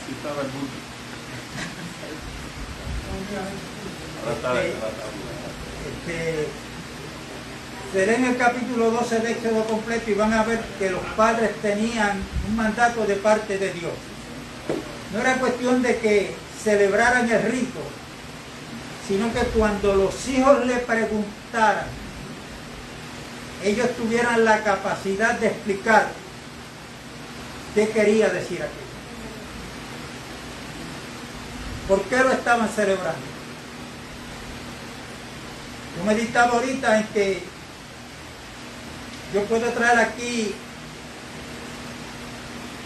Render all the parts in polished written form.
Así estaba el mundo. Se leen el capítulo 12 de Éxodo completo y van a ver que los padres tenían un mandato de parte de Dios. No era cuestión de que celebraran el rito, sino que cuando los hijos le preguntaran, ellos tuvieran la capacidad de explicar qué quería decir aquello. ¿Por qué lo estaban celebrando? Yo meditaba ahorita en que yo puedo traer aquí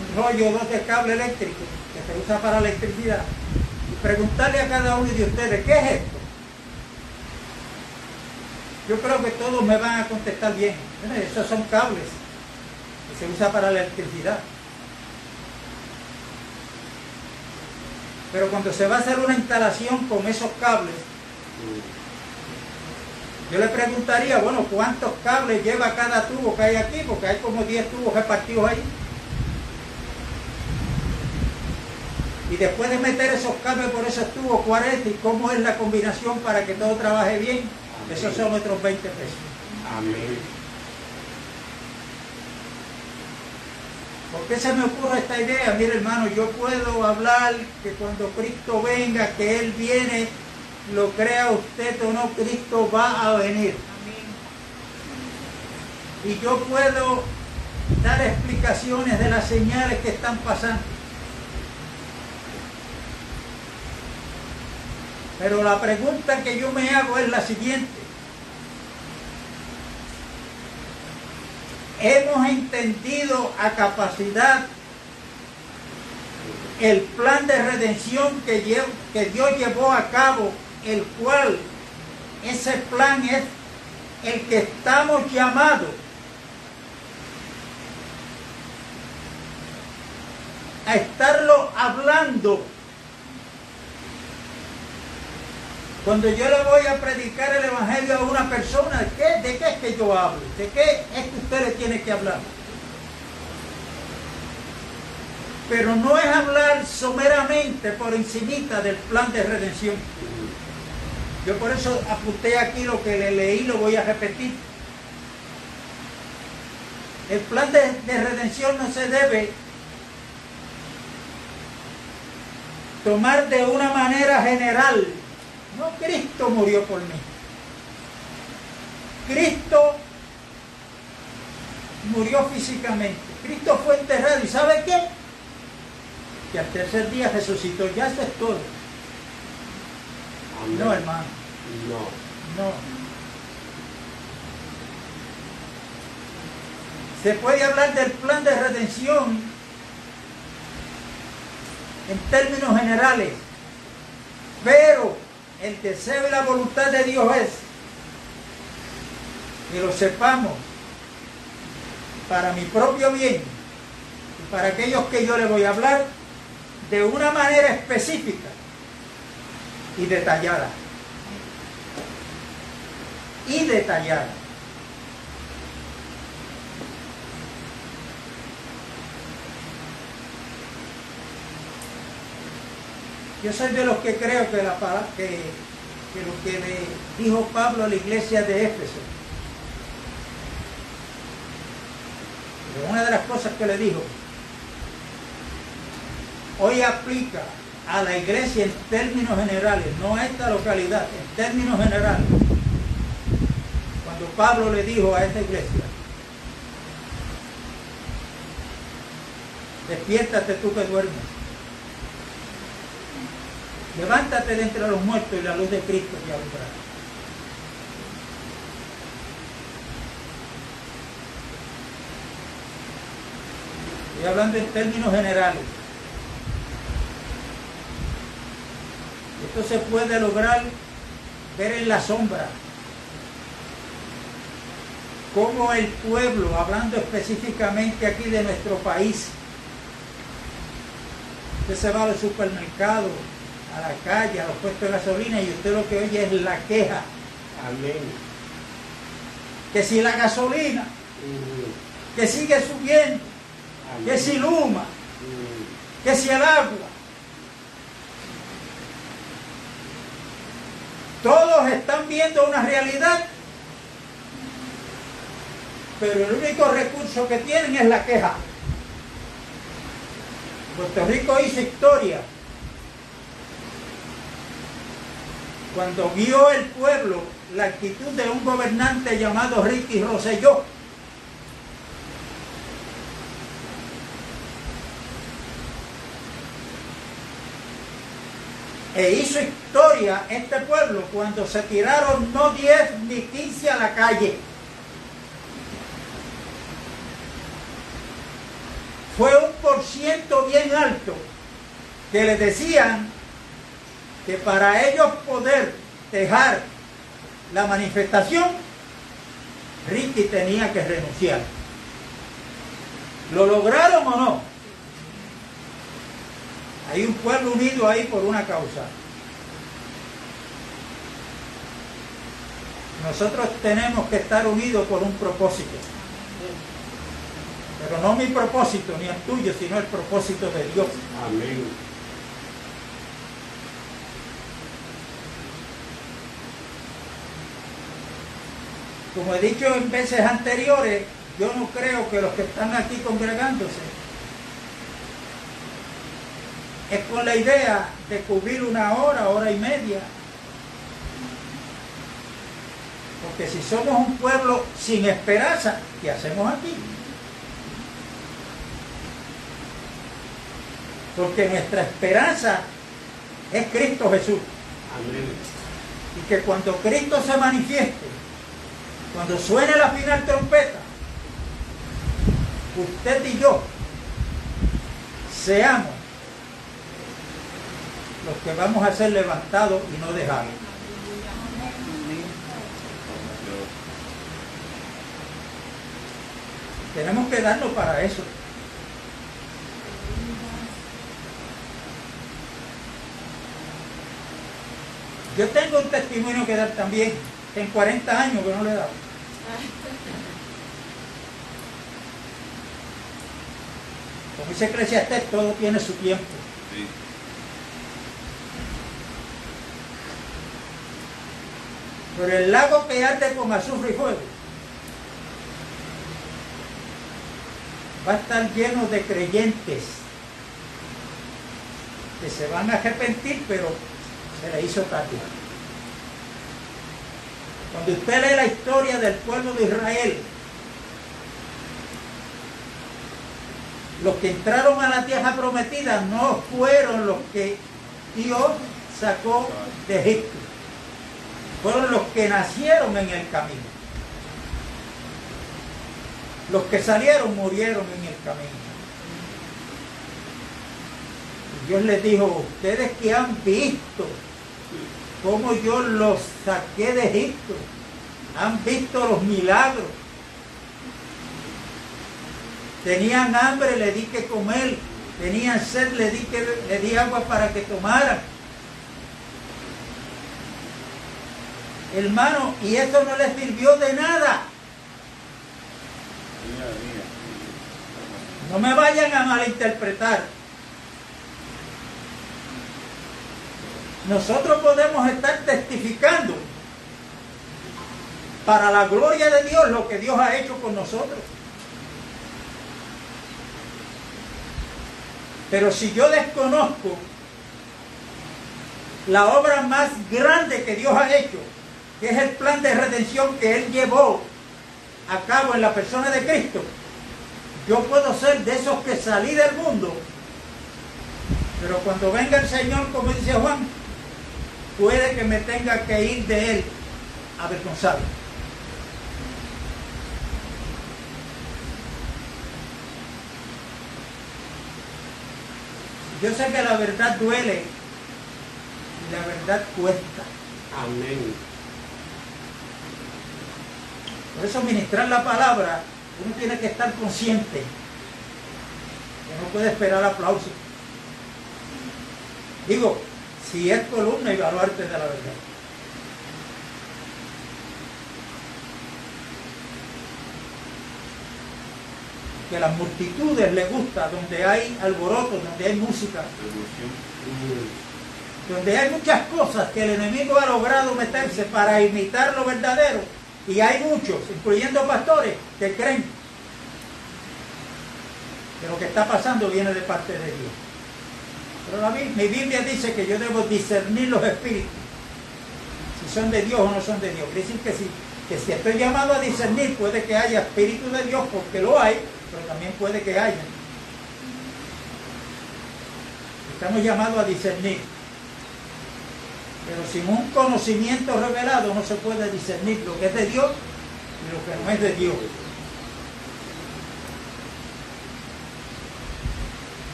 un rollo 2 de cable eléctrico que se usa para electricidad y preguntarle a cada uno de ustedes, ¿qué es esto? Yo creo que todos me van a contestar bien. Esos son cables que se usa para la electricidad. Pero cuando se va a hacer una instalación con esos cables, yo le preguntaría, bueno, ¿cuántos cables lleva cada tubo que hay aquí? Porque hay como 10 tubos repartidos ahí. Y después de meter esos cables por esos tubos, ¿cuál es y cómo es la combinación para que todo trabaje bien? Amén. Esos son nuestros 20 pesos. Amén. ¿Por qué se me ocurre esta idea? Mire, hermano, yo puedo hablar que cuando Cristo venga, que Él viene, lo crea usted o no, Cristo va a venir. Amén. Y yo puedo dar explicaciones de las señales que están pasando. Pero la pregunta que yo me hago es la siguiente. ¿Hemos entendido a capacidad el plan de redención que Dios llevó a cabo, el cual ese plan es el que estamos llamados a estarlo hablando? Cuando yo le voy a predicar el evangelio a una persona, ¿de qué es que yo hablo? ¿De qué es que usted le tiene que hablar? Pero no es hablar someramente por encimita del plan de redención. Yo por eso apunté aquí lo que le leí, lo voy a repetir. El plan de redención no se debe tomar de una manera general. No, Cristo murió por mí. Cristo murió físicamente. Cristo fue enterrado. ¿Y sabe qué? Que al tercer día resucitó. Ya eso es todo. Amén. No, hermano. No. Se puede hablar del plan de redención en términos generales, pero el deseo y la voluntad de Dios es que lo sepamos para mi propio bien y para aquellos que yo les voy a hablar de una manera específica y detallada. Yo soy de los que creo que lo que le dijo Pablo a la iglesia de Éfeso, una de las cosas que le dijo, hoy aplica a la iglesia en términos generales, no a esta localidad, en términos generales. Cuando Pablo le dijo a esta iglesia, despiértate tú que duermes, levántate de entre los muertos y la luz de Cristo te alumbrará. Estoy hablando en términos generales. Esto se puede lograr ver en la sombra cómo el pueblo, hablando específicamente aquí de nuestro país, usted se va al supermercado, a la calle, a los puestos de gasolina y usted lo que oye es la queja. Amén. Que si la gasolina, que sigue subiendo, que si Luma, que si el agua, Todos están viendo una realidad, pero el único recurso que tienen es la queja. Puerto Rico hizo historia cuando vio el pueblo la actitud de un gobernante llamado Ricky Rosselló. E hizo historia este pueblo cuando se tiraron no 10 ni 15 a la calle. Fue un % bien alto que le decían que para ellos poder dejar la manifestación, Ricky tenía que renunciar. ¿Lo lograron o no? Hay un pueblo unido ahí por una causa. Nosotros tenemos que estar unidos por un propósito. Pero no mi propósito ni el tuyo, sino el propósito de Dios. Amén. Como he dicho en veces anteriores, yo no creo que los que están aquí congregándose es con la idea de cubrir una hora, hora y media. Porque si somos un pueblo sin esperanza, ¿qué hacemos aquí? Porque nuestra esperanza es Cristo Jesús. Amén. Y que cuando Cristo se manifieste, cuando suene la final trompeta, usted y yo seamos los que vamos a ser levantados y no dejados. Tenemos que darnos para eso. Yo tengo un testimonio que dar también. En 40 años que no le he dado. Como dice Eclesiastés, todo tiene su tiempo. Sí. Pero el lago que arde con azufre y fuego va a estar lleno de creyentes que se van a arrepentir, pero se le hizo tarde. Cuando usted lee la historia del pueblo de Israel, los que entraron a la tierra prometida no fueron los que Dios sacó de Egipto. Fueron los que nacieron en el camino. Los que salieron murieron en el camino. Y Dios les dijo, ustedes que han visto cómo yo los saqué de Egipto, han visto los milagros. Tenían hambre, le di que comer. Tenían sed, le di agua para que tomaran. Hermano, y eso no les sirvió de nada. No me vayan a malinterpretar. Nosotros podemos estar testificando para la gloria de Dios lo que Dios ha hecho con nosotros. Pero si yo desconozco la obra más grande que Dios ha hecho, que es el plan de redención que Él llevó a cabo en la persona de Cristo, yo puedo ser de esos que salí del mundo, pero cuando venga el Señor, como dice Juan, puede que me tenga que ir de Él avergonzado. Yo sé que la verdad duele y la verdad cuesta. Amén. Por eso ministrar la palabra, uno tiene que estar consciente que no puede esperar aplausos. Digo, si es columna y baluarte de la verdad. Que a las multitudes les gusta donde hay alboroto, donde hay música. donde hay muchas cosas que el enemigo ha logrado meterse para imitar lo verdadero, y hay muchos, incluyendo pastores, que creen que lo que está pasando viene de parte de Dios. Pero mi Biblia dice que yo debo discernir los espíritus, si son de Dios o no son de Dios. Quiere decir que si estoy llamado a discernir, puede que haya espíritu de Dios, porque lo hay, pero también puede que haya. Estamos llamados a discernir. Pero sin un conocimiento revelado no se puede discernir lo que es de Dios y lo que no es de Dios.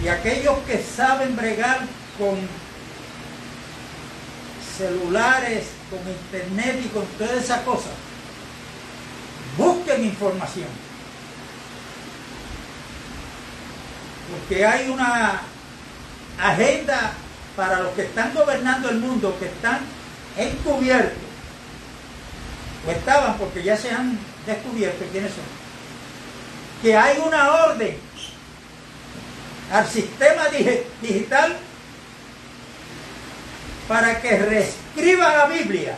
Y aquellos que saben bregar con celulares, con internet y con todas esas cosas, busquen información. Porque hay una agenda para los que están gobernando el mundo, que están encubiertos, o estaban, porque ya se han descubierto quiénes son, que hay una orden al sistema digital para que reescriba la Biblia,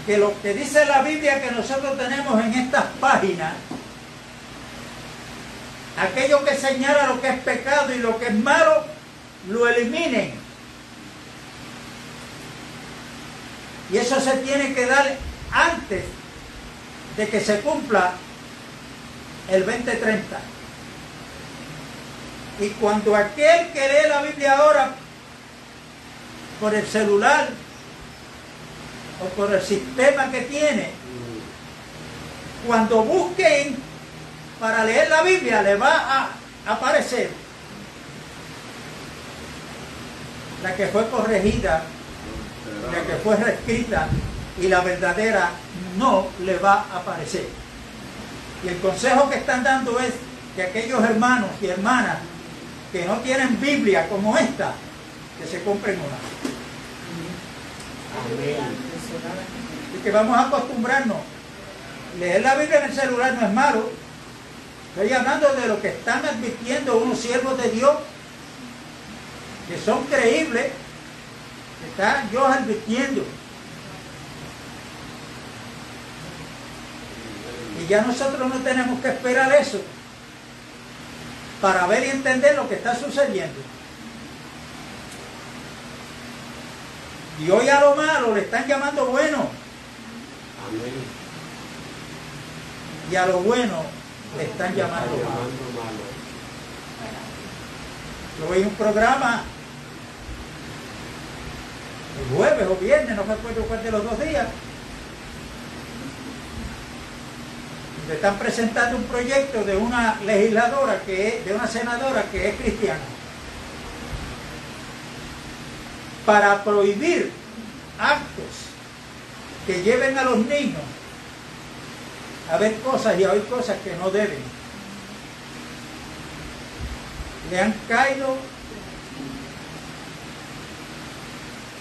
que lo que dice la Biblia que nosotros tenemos en estas páginas, aquello que señala lo que es pecado y lo que es malo, lo eliminen. Y eso se tiene que dar antes de que se cumpla el 2030. Y cuando aquel que lee la Biblia ahora por el celular o por el sistema que tiene, cuando busquen para leer la Biblia, le va a aparecer la que fue corregida, la que fue reescrita, y la verdadera no le va a aparecer. Y el consejo que están dando es que aquellos hermanos y hermanas que no tienen Biblia como esta, que se compren una. Amén. Y que vamos a acostumbrarnos. Leer la Biblia en el celular no es malo. Estoy hablando de lo que están advirtiendo unos siervos de Dios que son creíbles, que está Dios advirtiendo. Y ya nosotros no tenemos que esperar eso para ver y entender lo que está sucediendo. Y hoy a lo malo le están llamando bueno. Amén. Y a lo bueno le están llamando malo. Yo vi un programa el jueves o viernes, no me acuerdo cuál de los 2 días, donde están presentando un proyecto de una legisladora, de una senadora que es cristiana, para prohibir actos que lleven a los niños a ver cosas y a oír cosas que no deben. Le han caído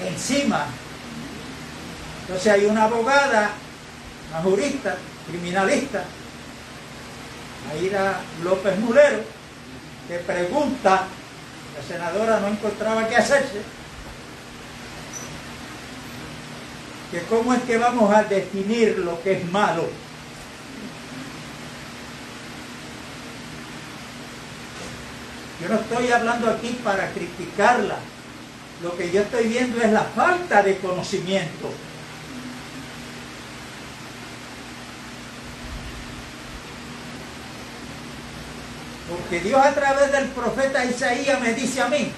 encima. Entonces hay una abogada, una jurista, criminalista, Aira López Mulero, que pregunta, la senadora no encontraba qué hacerse, que cómo es que vamos a definir lo que es malo. Yo no estoy hablando aquí para criticarla. Lo que yo estoy viendo es la falta de conocimiento. Porque Dios a través del profeta Isaías me dice a mí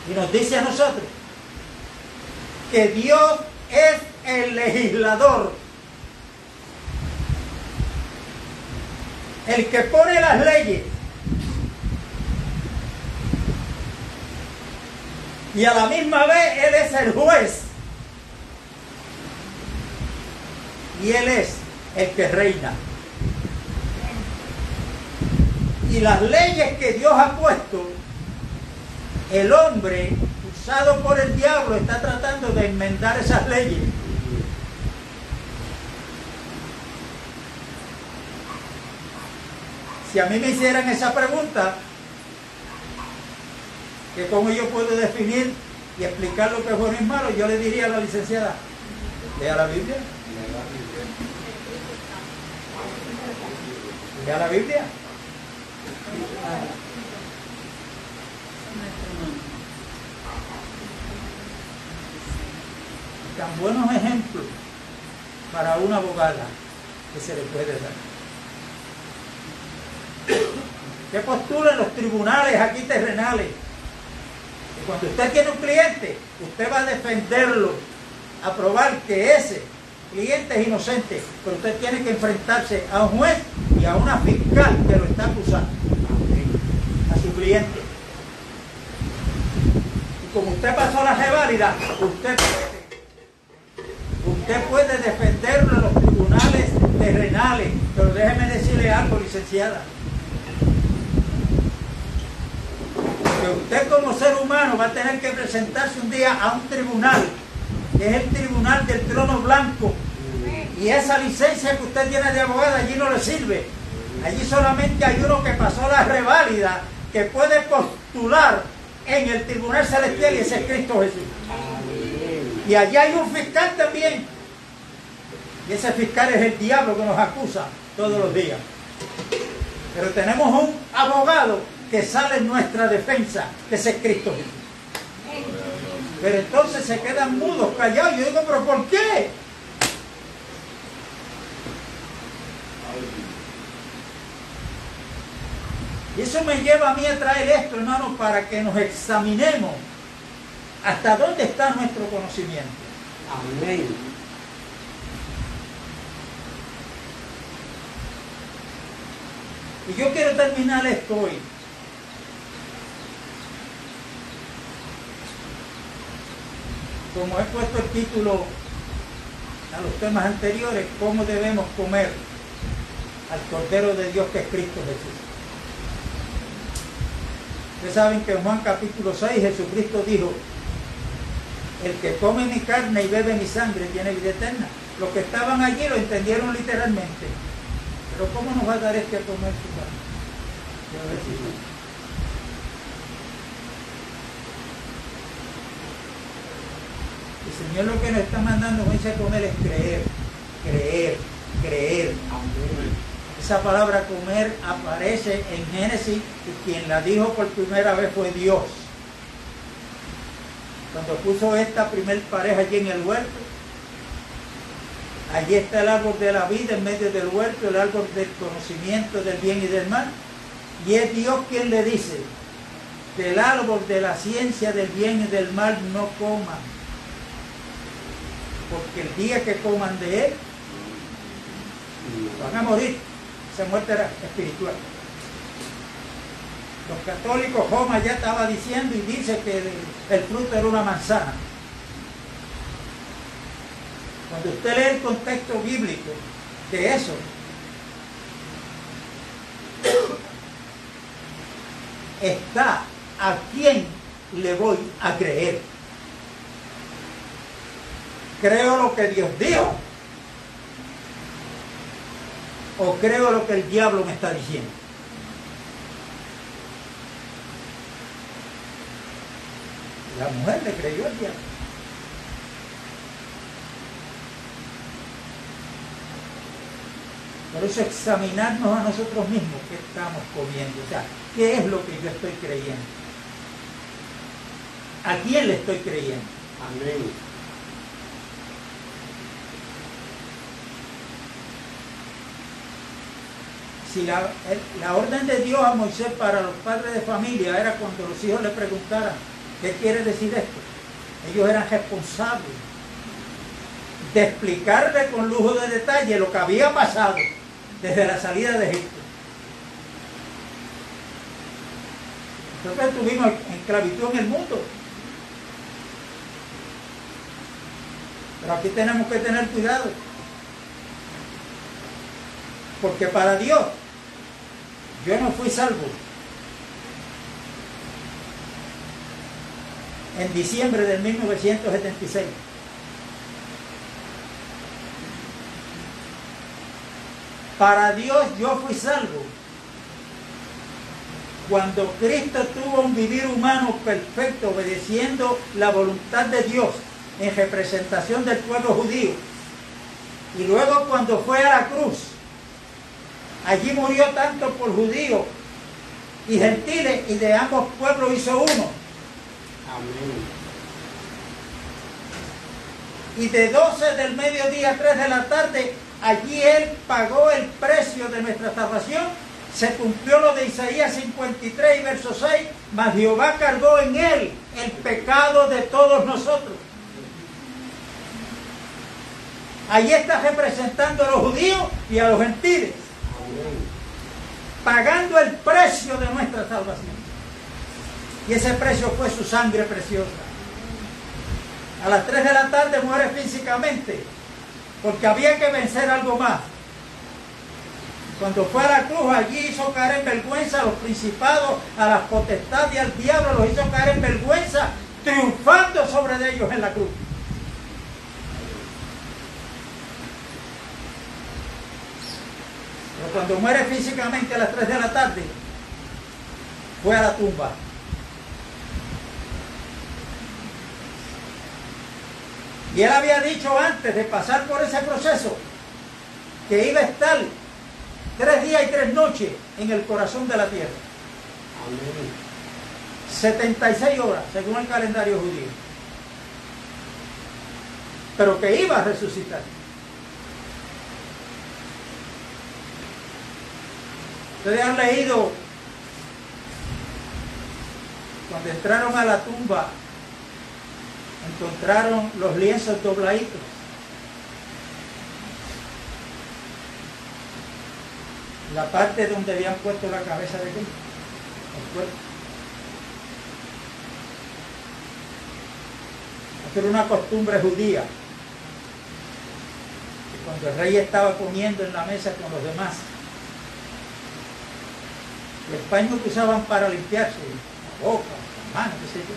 y nos dice a nosotros que Dios es el legislador, el que pone las leyes, y a la misma vez Él es el juez y Él es el que reina. Y las leyes que Dios ha puesto, el hombre usado por el diablo está tratando de enmendar esas leyes. Si a mí me hicieran esa pregunta, Que cómo yo puedo definir y explicar lo que es bueno y malo. Yo le diría a la licenciada, lea la Biblia. Lea la Biblia. Tan buenos ejemplos para una abogada que se le puede dar. ¿Qué postula en los tribunales aquí terrenales? Que cuando usted tiene un cliente, usted va a defenderlo, a probar que ese cliente es inocente, pero usted tiene que enfrentarse a un juez y a una fiscal que lo está acusando, a su cliente. Y como usted pasó la reválida, usted puede defenderlo en los tribunales terrenales, pero déjeme decirle algo, licenciada. Que usted como ser humano va a tener que presentarse un día a un tribunal, que es el tribunal del trono blanco, y esa licencia que usted tiene de abogado allí no le sirve. Allí solamente hay uno que pasó la reválida, que puede postular en el tribunal celestial, y ese es Cristo Jesús. Y allí hay un fiscal también, y ese fiscal es el diablo que nos acusa todos los días. Pero tenemos un abogado que sale en nuestra defensa, que ese es Cristo Jesús. Pero entonces se quedan mudos, callados. Yo digo, ¿pero por qué? Y eso me lleva a mí a traer esto, hermanos, para que nos examinemos hasta dónde está nuestro conocimiento. Amén. Y yo quiero terminar esto hoy. Como he puesto el título a los temas anteriores, ¿cómo debemos comer al Cordero de Dios que es Cristo Jesús? Ustedes saben que en Juan capítulo 6 Jesucristo dijo, el que come mi carne y bebe mi sangre tiene vida eterna. Los que estaban allí lo entendieron literalmente. Pero ¿cómo nos va a dar este a comer su carne? El Señor lo que nos está mandando con ese comer es creer, creer, creer. Esa palabra comer aparece en Génesis y quien la dijo por primera vez fue Dios. Cuando puso esta primer pareja allí en el huerto, allí está el árbol de la vida en medio del huerto, el árbol del conocimiento del bien y del mal. Y es Dios quien le dice, del árbol de la ciencia del bien y del mal no coman, porque el día que coman de él, van a morir. Esa muerte era espiritual. Los católicos, Joma ya estaba diciendo y dice que el fruto era una manzana. Cuando usted lee el contexto bíblico de eso, está a quién le voy a creer. ¿Creo lo que Dios dijo? ¿O creo lo que el diablo me está diciendo? La mujer le creyó al diablo. Por eso examinarnos a nosotros mismos qué estamos comiendo. O sea, ¿qué es lo que yo estoy creyendo? ¿A quién le estoy creyendo? Amén. Si la orden de Dios a Moisés para los padres de familia era cuando los hijos le preguntaran, ¿qué quiere decir esto? Ellos eran responsables de explicarle con lujo de detalle lo que había pasado desde la salida de Egipto. Nosotros estuvimos en esclavitud en el mundo. Pero aquí tenemos que tener cuidado. Porque para Dios, yo no fui salvo en diciembre de 1976. Para Dios yo fui salvo cuando Cristo tuvo un vivir humano perfecto, obedeciendo la voluntad de Dios en representación del pueblo judío, y luego cuando fue a la cruz, allí murió tanto por judíos y gentiles, y de ambos pueblos hizo uno. Amén. Y de 12 del mediodía a 3 de la tarde, allí Él pagó el precio de nuestra salvación. Se cumplió lo de Isaías 53, verso 6, mas Jehová cargó en Él el pecado de todos nosotros. Allí está representando a los judíos y a los gentiles, pagando el precio de nuestra salvación. Y ese precio fue su sangre preciosa. A las 3 de la tarde muere físicamente, porque había que vencer algo más. Cuando fue a la cruz, allí hizo caer en vergüenza a los principados, a las potestades y al diablo, los hizo caer en vergüenza, triunfando sobre ellos en la cruz. Pero cuando muere físicamente a las 3 de la tarde, fue a la tumba. Y él había dicho antes de pasar por ese proceso que iba a estar 3 días y 3 noches en el corazón de la tierra. Amén. 76 horas, según el calendario judío. Pero que iba a resucitar. Ustedes han leído cuando entraron a la tumba, encontraron los lienzos dobladitos. La parte donde habían puesto la cabeza de Cristo, el cuerpo. Esta era una costumbre judía, que cuando el rey estaba comiendo en la mesa con los demás, el paño que usaban para limpiarse, la boca, las manos, qué sé yo,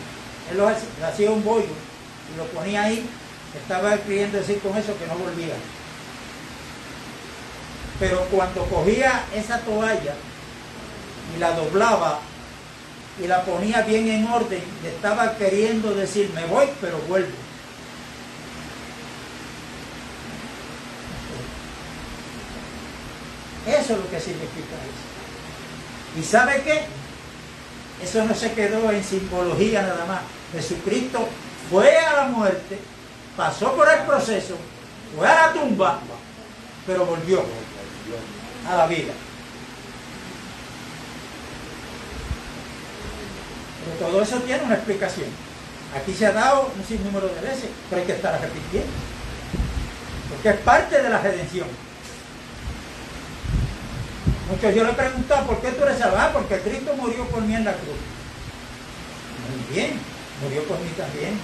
él le hacía un bollo y lo ponía ahí, estaba queriendo decir con eso que no volvía. Pero cuando cogía esa toalla y la doblaba y la ponía bien en orden, le estaba queriendo decir, me voy, pero vuelvo. Eso es lo que significa eso. ¿Y sabe qué? Eso no se quedó en simbología nada más. Jesucristo fue a la muerte, pasó por el proceso, fue a la tumba, pero volvió a la vida. Pero todo eso tiene una explicación. Aquí se ha dado un sinnúmero de veces, pero hay que estar repitiendo, porque es parte de la redención. Muchos yo le he preguntado, ¿por qué tú eres salvado? Porque Cristo murió por mí en la cruz. Muy bien, murió por mí también.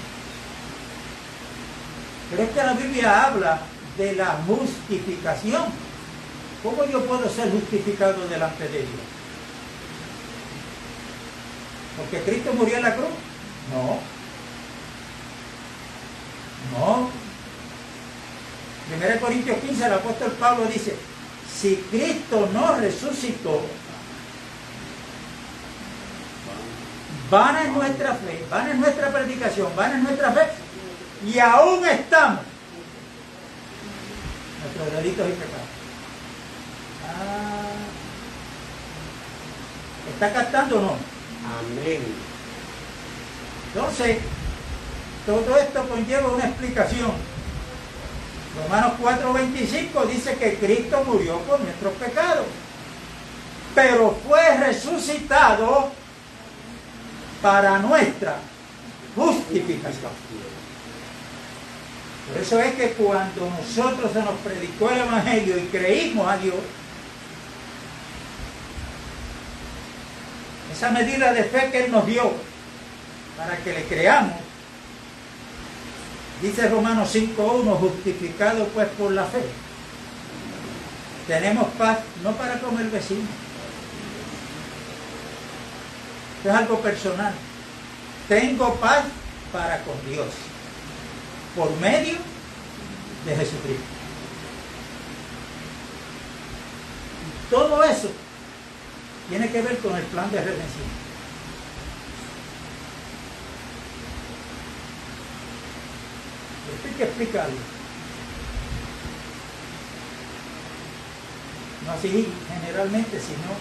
Pero es que la Biblia habla de la justificación. ¿Cómo yo puedo ser justificado delante de Dios? ¿Porque Cristo murió en la cruz? No. No. 1 Corintios 15, el apóstol Pablo dice, si Cristo no resucitó, vana es nuestra fe, vana es nuestra predicación, vana es nuestra fe, y aún estamos nuestros delitos y pecados. ¿Está captando o no? Amén. Entonces, todo esto conlleva una explicación. Romanos 4:25 dice que Cristo murió por nuestros pecados, pero fue resucitado para nuestra justificación. Por eso es que cuando nosotros se nos predicó el Evangelio y creímos a Dios, esa medida de fe que Él nos dio para que le creamos, dice Romanos 5:1, justificado pues por la fe, tenemos paz no para con el vecino. Esto es algo personal. Tengo paz para con Dios por medio de Jesucristo. Y todo eso tiene que ver con el plan de redención. Esto hay que explicarlo. No así generalmente, sino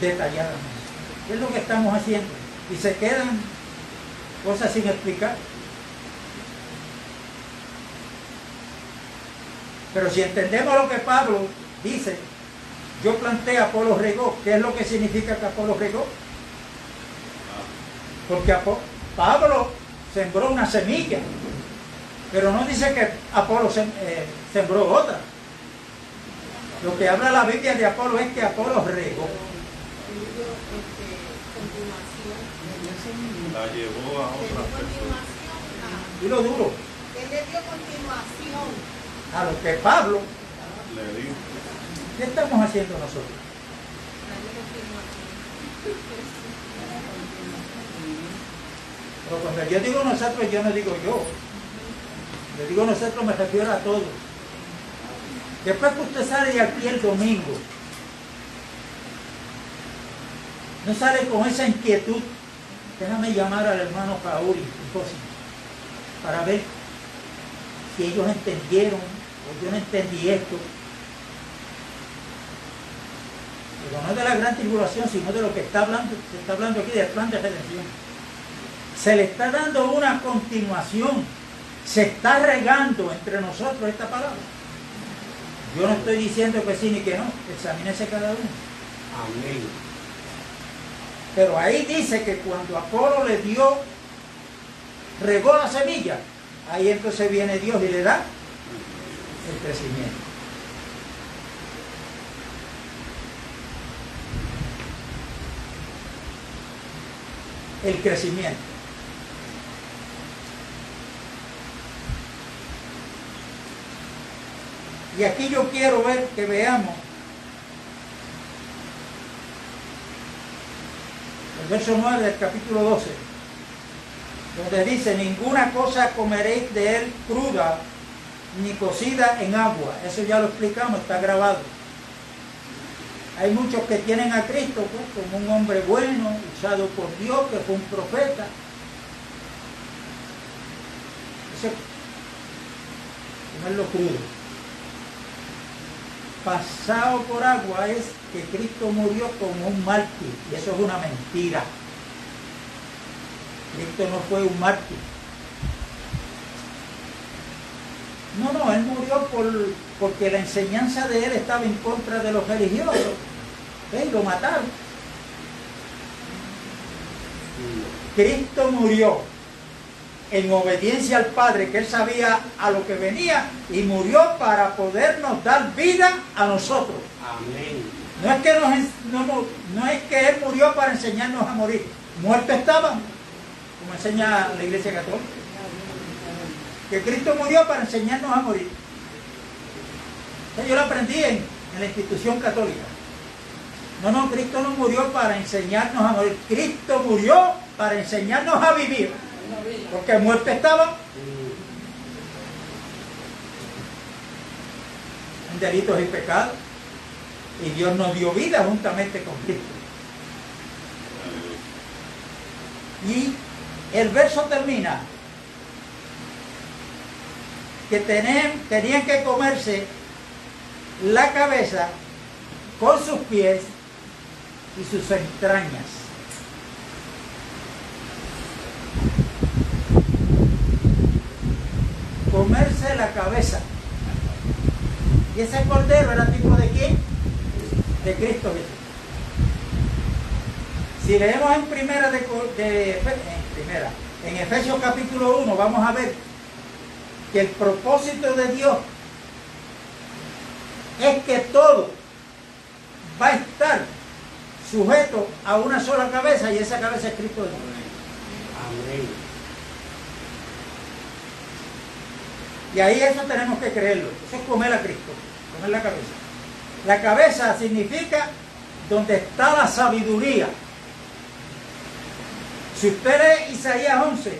detalladamente. ¿Qué es lo que estamos haciendo? Y se quedan cosas sin explicar. Pero si entendemos lo que Pablo dice, yo planté, Apolo regó. ¿Qué es lo que significa que Apolo regó? Porque Pablo sembró una semilla, pero no dice que Apolo sembró otra. Lo que habla la Biblia de Apolo es que Apolo regó. La llevó a otras personas. Y lo duro, Él le dio continuación. a lo que Pablo, Le dijo. ¿qué estamos haciendo nosotros? Pero cuando yo digo nosotros, yo no digo yo. Le digo nosotros, me refiero a todos. Después que usted sale de aquí el domingo, no sale con esa inquietud. Déjame llamar al hermano Kauri para ver si ellos entendieron o yo no entendí esto. Pero no de la gran tribulación, sino de lo que está hablando, se está hablando aquí del plan de redención. Se le está dando una continuación, se está regando entre nosotros esta palabra. Yo no estoy diciendo que sí ni que no, examínese cada uno. Amén. Pero ahí dice que cuando Apolo le dio, regó la semilla, ahí entonces viene Dios y le da el crecimiento. El crecimiento. Y aquí yo quiero ver que veamos el verso 9 del capítulo 12, donde dice: ninguna cosa comeréis de él cruda, ni cocida en agua. Eso ya lo explicamos, está grabado. Hay muchos que tienen a Cristo pues, como un hombre bueno, usado por Dios, que fue un profeta. Eso, comerlo crudo. Pasado por agua es que Cristo murió como un mártir, y eso es una mentira. Cristo no fue un mártir. No, él murió porque la enseñanza de él estaba en contra de los religiosos. Y lo mataron. Cristo murió en obediencia al Padre, que él sabía a lo que venía, y murió para podernos dar vida a nosotros. Amén. No es que él murió para enseñarnos a morir. Muertos estaban, como enseña la Iglesia Católica. Que Cristo murió para enseñarnos a morir. Yo lo aprendí en la institución católica. No, Cristo no murió para enseñarnos a morir. Cristo murió para enseñarnos a vivir. Porque muertos estaban en delitos y pecados. Y Dios nos dio vida juntamente con Cristo. Y el verso termina que tenían que comerse la cabeza con sus pies y sus entrañas. Comerse la cabeza. ¿Y ese cordero era tipo de quién? De Cristo Jesús. Si leemos en Efesios capítulo 1, vamos a ver que el propósito de Dios es que todo va a estar sujeto a una sola cabeza, y esa cabeza es Cristo Jesús. Amén. Y ahí eso tenemos que creerlo. Eso es comer a Cristo, comer la cabeza. La cabeza significa donde está la sabiduría. Si usted lee Isaías 11,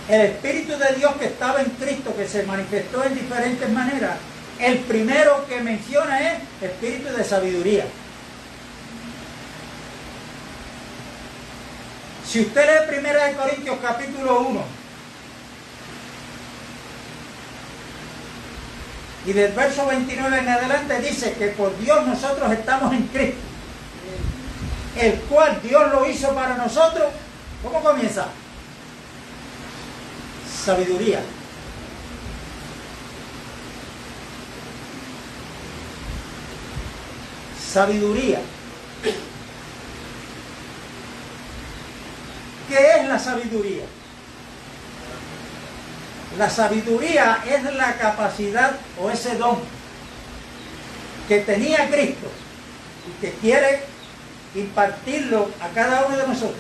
el Espíritu de Dios que estaba en Cristo, que se manifestó en diferentes maneras, El primero que menciona es espíritu de sabiduría. Si usted lee 1 Corintios capítulo 1 y del verso 29 en adelante dice que por Dios nosotros estamos en Cristo, el cual Dios lo hizo para nosotros. ¿Cómo comienza? Sabiduría. Sabiduría. ¿Qué es la sabiduría? La sabiduría es la capacidad o ese don que tenía Cristo y que quiere impartirlo a cada uno de nosotros.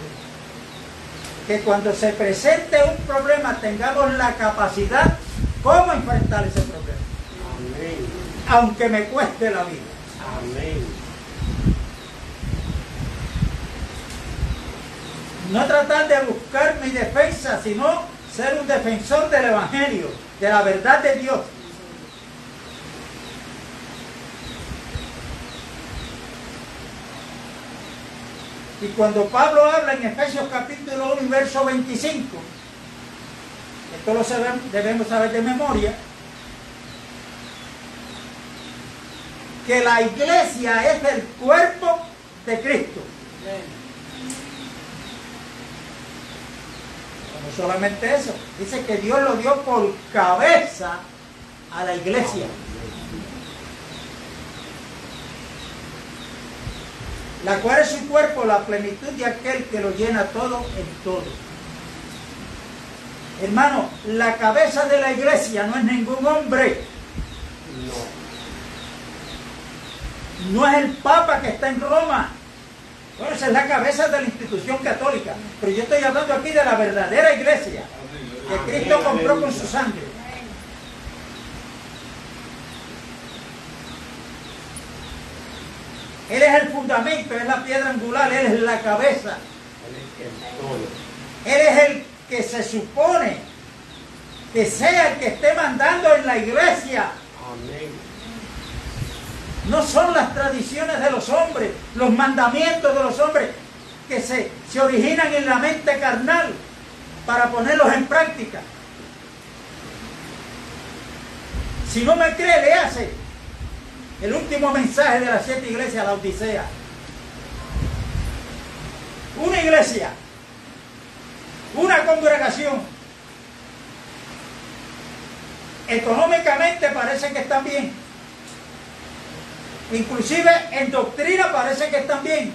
Que cuando se presente un problema tengamos la capacidad cómo enfrentar ese problema. Amén. Aunque me cueste la vida. Amén. No tratar de buscar mi defensa, sino ser un defensor del Evangelio, de la verdad de Dios. Y cuando Pablo habla en Efesios capítulo 1 y verso 25, esto lo debemos saber de memoria, que la iglesia es el cuerpo de Cristo. No solamente eso, dice que Dios lo dio por cabeza a la iglesia. La cual es su cuerpo, la plenitud de aquel que lo llena todo en todo. Hermano, la cabeza de la iglesia no es ningún hombre. No es el Papa que está en Roma. Bueno, esa es la cabeza de la institución católica. Pero yo estoy hablando aquí de la verdadera iglesia que Cristo compró con su sangre. Él es el fundamento, es la piedra angular, Él es la cabeza. Él es el que se supone que sea el que esté mandando en la iglesia. Amén. No son las tradiciones de los hombres, los mandamientos de los hombres que se originan en la mente carnal para ponerlos en práctica. Si no me cree, le hace el último mensaje de las 7 iglesias, la Odisea. Una iglesia, una congregación. Económicamente parece que están bien. Inclusive en doctrina parece que están bien.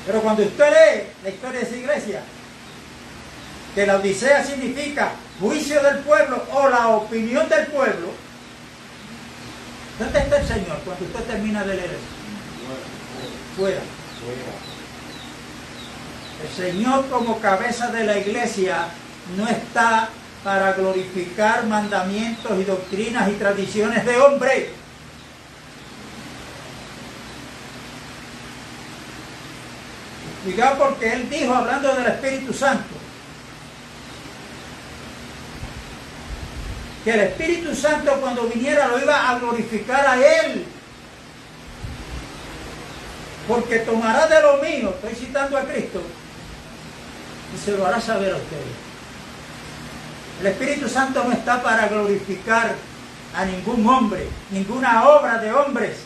Pero cuando usted lee la historia de esa iglesia, que la Odisea significa juicio del pueblo o la opinión del pueblo, ¿dónde está el Señor cuando usted termina de leer eso? Fuera. El Señor como cabeza de la iglesia no está para glorificar mandamientos y doctrinas y tradiciones de hombre. Cuidado, porque Él dijo, hablando del Espíritu Santo, que el Espíritu Santo cuando viniera lo iba a glorificar a Él, porque tomará de lo mío, estoy citando a Cristo, y se lo hará saber a ustedes. El Espíritu Santo no está para glorificar a ningún hombre, ninguna obra de hombres.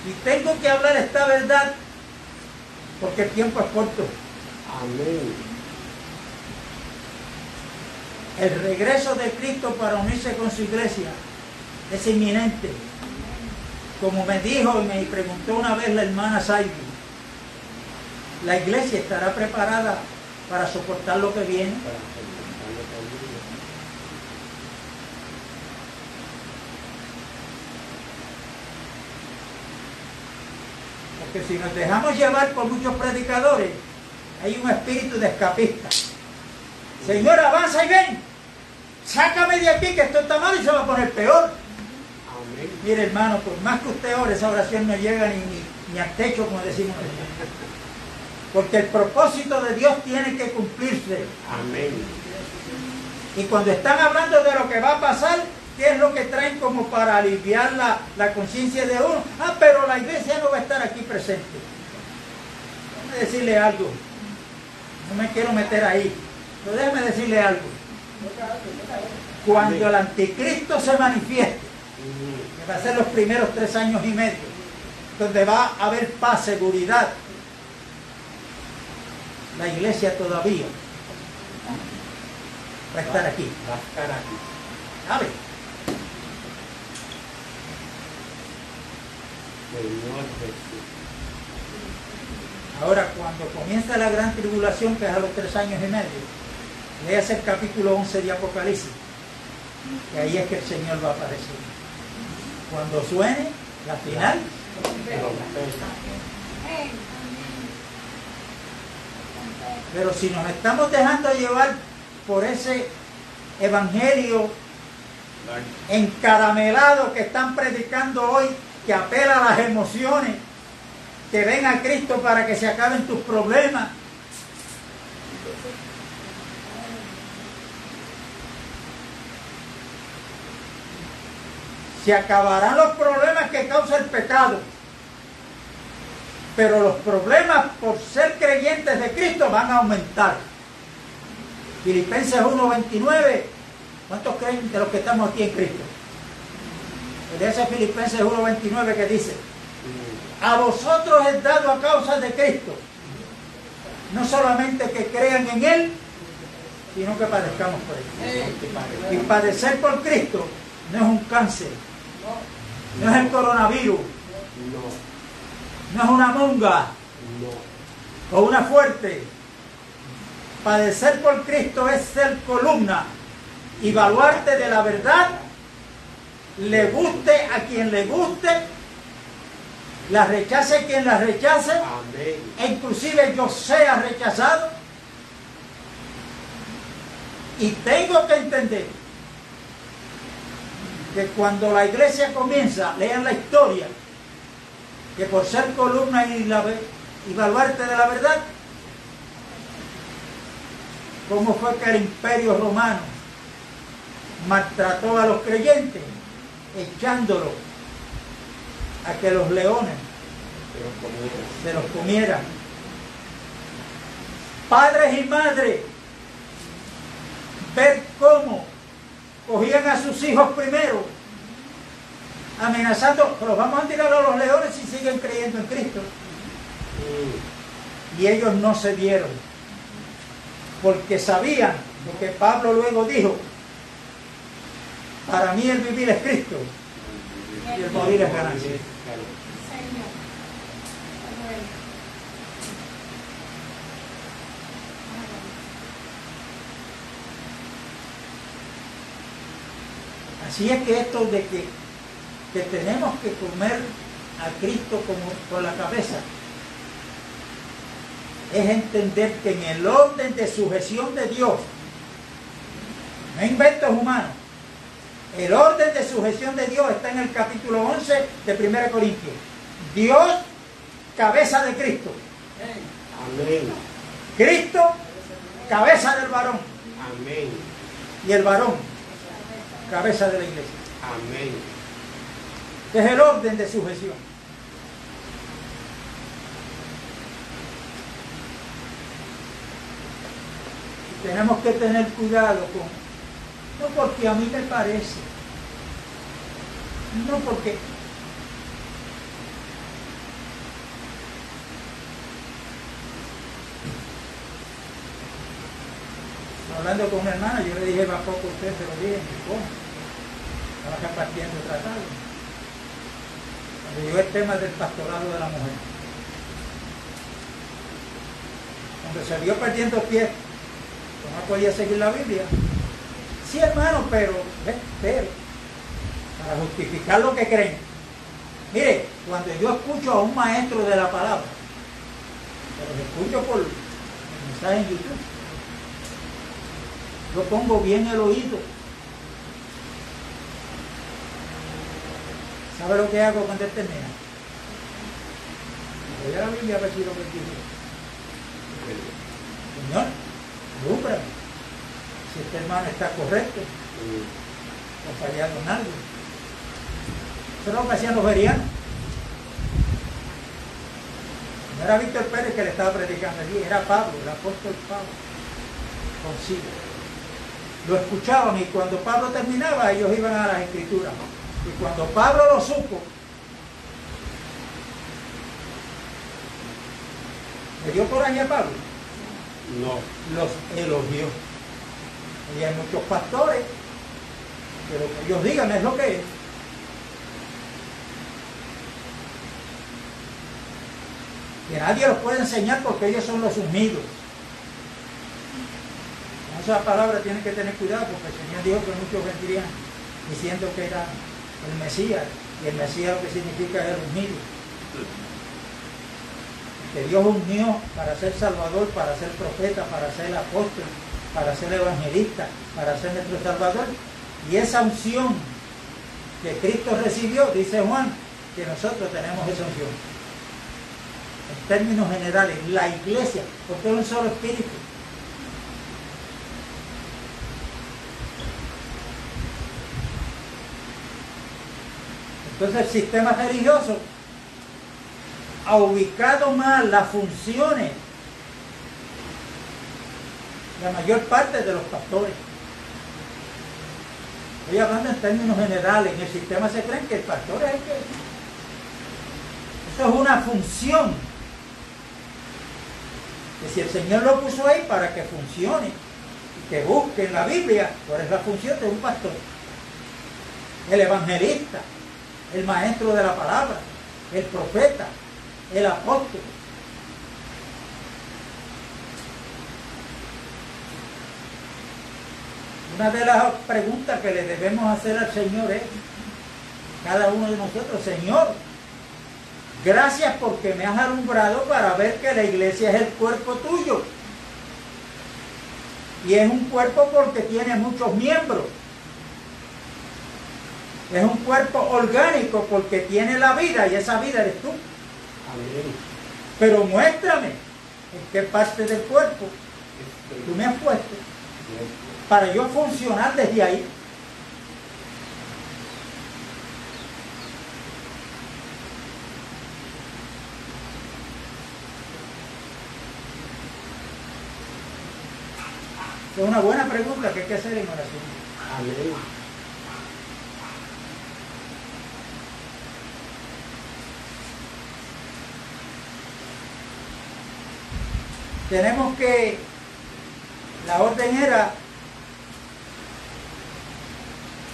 Y tengo que hablar esta verdad porque el tiempo es corto. Amén. El regreso de Cristo para unirse con su iglesia es inminente. Como me dijo y me preguntó una vez la hermana Saibi, la iglesia estará preparada para soportar lo que viene. Porque si nos dejamos llevar por muchos predicadores, hay un espíritu de escapista. Señor, avanza y ven. Sácame de aquí que esto está mal y se va a poner peor. Amén. Mire, hermano, por más que usted ore, esa oración no llega ni al techo, como decimos. Porque el propósito de Dios tiene que cumplirse. Amén. Y cuando están hablando de lo que va a pasar, ¿qué es lo que traen como para aliviar la conciencia de uno? Ah, pero la iglesia no va a estar aquí presente. Déjame decirle algo. No me quiero meter ahí. Pero déjame decirle algo. Cuando el anticristo se manifieste, que va a ser los primeros 3 años y medio, donde va a haber paz, seguridad, la iglesia todavía va a estar aquí. Va a estar aquí. ¿Sabe? Señor Jesús. Ahora, cuando comienza la gran tribulación, que es a los 3 años y medio, léase el capítulo 11 de Apocalipsis, que ahí es que el Señor va a aparecer. Cuando suene la final, pero si nos estamos dejando llevar por ese evangelio encaramelado que están predicando hoy, que apela a las emociones, que ven a Cristo para que se acaben tus problemas, se acabarán los problemas que causa el pecado, pero los problemas por ser creyentes de Cristo van a aumentar. Filipenses 1:29, ¿cuántos creen de los que estamos aquí en Cristo? De ese Filipenses 1:29 que dice: a vosotros es dado a causa de Cristo, no solamente que crean en Él, sino que padezcamos por Él. Y padecer por Cristo no es un cáncer, no es el coronavirus, no es una monga o una fuerte. Padecer por Cristo es ser columna y baluarte de la verdad, le guste a quien le guste, la rechace quien la rechace, e inclusive yo sea rechazado. Y tengo que entender que cuando la iglesia comienza, lean la historia, que por ser columna y baluarte de la verdad, cómo fue que el imperio romano maltrató a los creyentes, echándolos a que los leones se los comieran. Padres y madres, ver cómo cogían a sus hijos primero, amenazando, pero vamos a tirar a los leones si siguen creyendo en Cristo. Y ellos no se dieron, porque sabían lo que Pablo luego dijo: para mí el vivir es Cristo y el morir es ganancia. Así es que esto de que tenemos que comer a Cristo como con la cabeza, es entender que en el orden de sujeción de Dios, no inventos humanos, el orden de sujeción de Dios está en el capítulo 11 de 1 Corintios. Dios, cabeza de Cristo. Amén. Cristo, cabeza del varón. Amén. Y el varón, cabeza de la iglesia. Amén. Es el orden de sujeción. Tenemos que tener cuidado no porque a mí me parece, no porque hablando con una hermana, yo le dije: va poco usted, se lo dije, ¿cómo? Estaba repartiendo tratado. Cuando llegó el tema del pastorado de la mujer, cuando se vio perdiendo pie, no podía seguir la Biblia. Sí, hermano, pero para justificar lo que creen. Mire, cuando yo escucho a un maestro de la palabra, pero lo escucho por el mensaje en YouTube, yo pongo bien el oído. ¿Sabe lo que hago cuando él termina? Voy a la Biblia a ver si lo que dice. Señor, lúbrame. Si este hermano está correcto, o fallado en algo. Eso es lo que hacían los berianos. No era Víctor Pérez que le estaba predicando allí, era Pablo, el apóstol Pablo, consigo. Lo escuchaban y cuando Pablo terminaba, ellos iban a las escrituras. Y cuando Pablo lo supo, ¿le dio coraje a Pablo? No. Los elogió. Y hay muchos pastores que lo que ellos digan es lo que es. Que nadie los puede enseñar porque ellos son los unidos. Con esa palabra tienen que tener cuidado porque el Señor dijo que muchos vendrían diciendo que era el Mesías. Y el Mesías lo que significa es el unido. Que Dios unió para ser Salvador, para ser profeta, para ser apóstol, para ser evangelista, para ser nuestro Salvador. Y esa unción que Cristo recibió, dice Juan, que nosotros tenemos esa unción. En términos generales, la iglesia, porque es un solo espíritu. Entonces el sistema religioso ha ubicado mal las funciones la mayor parte de los pastores. Estoy hablando en términos generales. En el sistema se creen que el pastor es el que... Eso es una función. Que si el Señor lo puso ahí para que funcione, y que busque en la Biblia, ¿cuál es la función de un pastor? El evangelista, el maestro de la palabra, el profeta, el apóstol. Una de las preguntas que le debemos hacer al Señor es, cada uno de nosotros, Señor, gracias porque me has alumbrado para ver que la iglesia es el cuerpo tuyo. Y es un cuerpo porque tiene muchos miembros. Es un cuerpo orgánico porque tiene la vida y esa vida eres tú. Amén. Pero muéstrame en qué parte del cuerpo tú me has puesto para yo funcionar desde ahí. Es una buena pregunta que hay que hacer en oración. Amén. Tenemos que, la orden era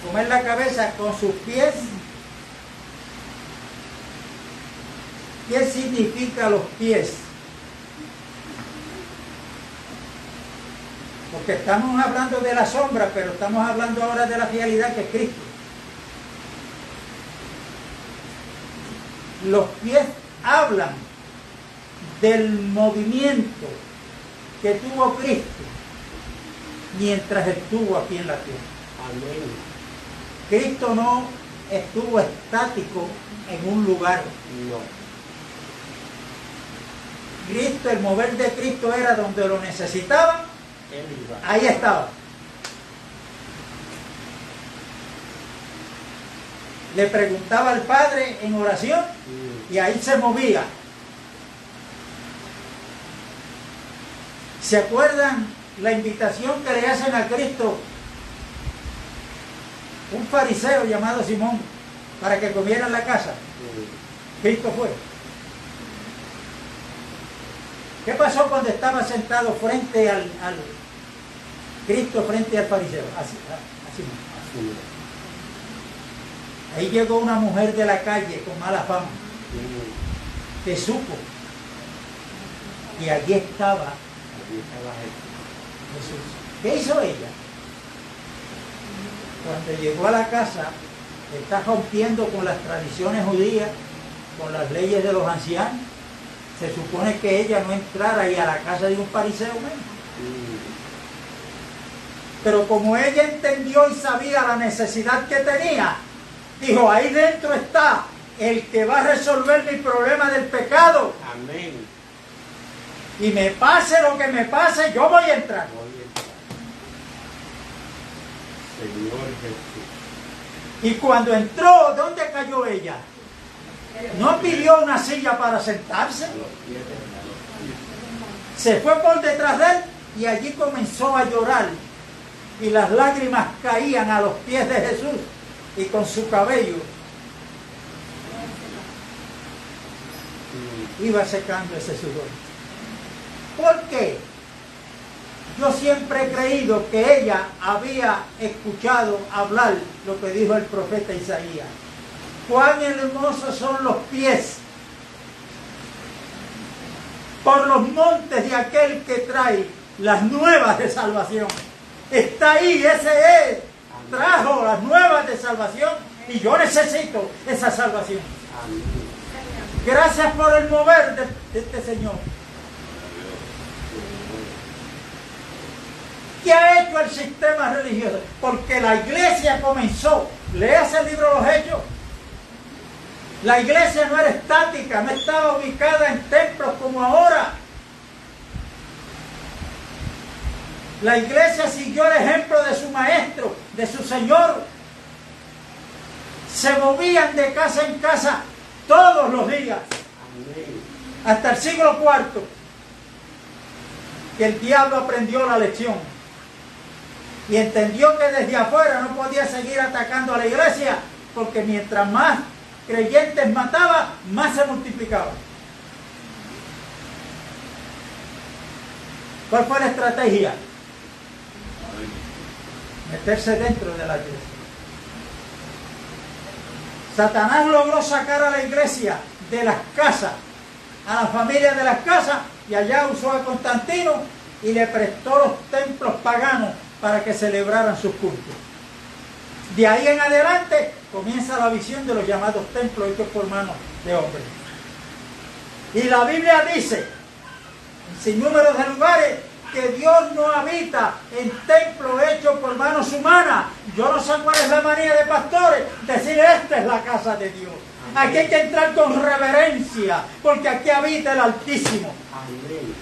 comer la cabeza con sus pies. ¿Qué significa los pies? Porque estamos hablando de la sombra, pero estamos hablando ahora de la realidad que es Cristo. Los pies hablan del movimiento que tuvo Cristo mientras estuvo aquí en la tierra. Amén. Cristo no estuvo estático en un lugar. No. Cristo, el mover de Cristo era donde lo necesitaban, Él iba. ahí estaba. Le preguntaba al Padre en oración y ahí se movía. ¿Se acuerdan la invitación que le hacen a Cristo? Un fariseo llamado Simón, para que comiera en la casa. Cristo fue. ¿Qué pasó cuando estaba sentado frente al Cristo frente al fariseo? Así. Ahí llegó una mujer de la calle con mala fama, que supo, y allí estaba Jesús. ¿Qué hizo ella? Cuando llegó a la casa, está rompiendo con las tradiciones judías, con las leyes de los ancianos. Se supone que ella no entrara ahí a la casa de un fariseo menos. Pero como ella entendió y sabía la necesidad que tenía, dijo, ahí dentro está el que va a resolver mi problema del pecado. Amén. Y me pase lo que me pase, yo voy a entrar. Voy a entrar. Señor Jesús. Y cuando entró, ¿dónde cayó ella? No pidió una silla para sentarse. A los pies de Jesús. Se fue por detrás de él y allí comenzó a llorar. Y las lágrimas caían a los pies de Jesús y con su cabello iba secando ese sudor. ¿Por qué? Yo siempre he creído que ella había escuchado hablar lo que dijo el profeta Isaías. Cuán hermosos son los pies por los montes de aquel que trae las nuevas de salvación. Está ahí, ese es. Trajo las nuevas de salvación y yo necesito esa salvación. Amén. Gracias por el mover de este Señor. ¿Qué ha hecho el sistema religioso? Porque la iglesia comenzó. Léase el libro de los Hechos. La iglesia no era estática, no estaba ubicada en templos como ahora. La iglesia siguió el ejemplo de su maestro, de su Señor. Se movían de casa en casa todos los días. Amén. Hasta el siglo IV, que el diablo aprendió la lección y entendió que desde afuera no podía seguir atacando a la iglesia, porque mientras más creyentes mataba, más se multiplicaba. ¿Cuál fue la estrategia? Meterse dentro de la iglesia. Satanás logró sacar a la iglesia de las casas, a la familia de las casas, y allá usó a Constantino y le prestó los templos paganos para que celebraran sus cultos. De ahí en adelante comienza la visión de los llamados templos hechos por manos de hombres. Y la Biblia dice, en sinnúmeros de lugares, que Dios no habita en templos hechos por manos humanas. Yo no sé cuál es la manía de pastores decir esta es la casa de Dios. Aquí hay que entrar con reverencia, porque aquí habita el Altísimo. Amén.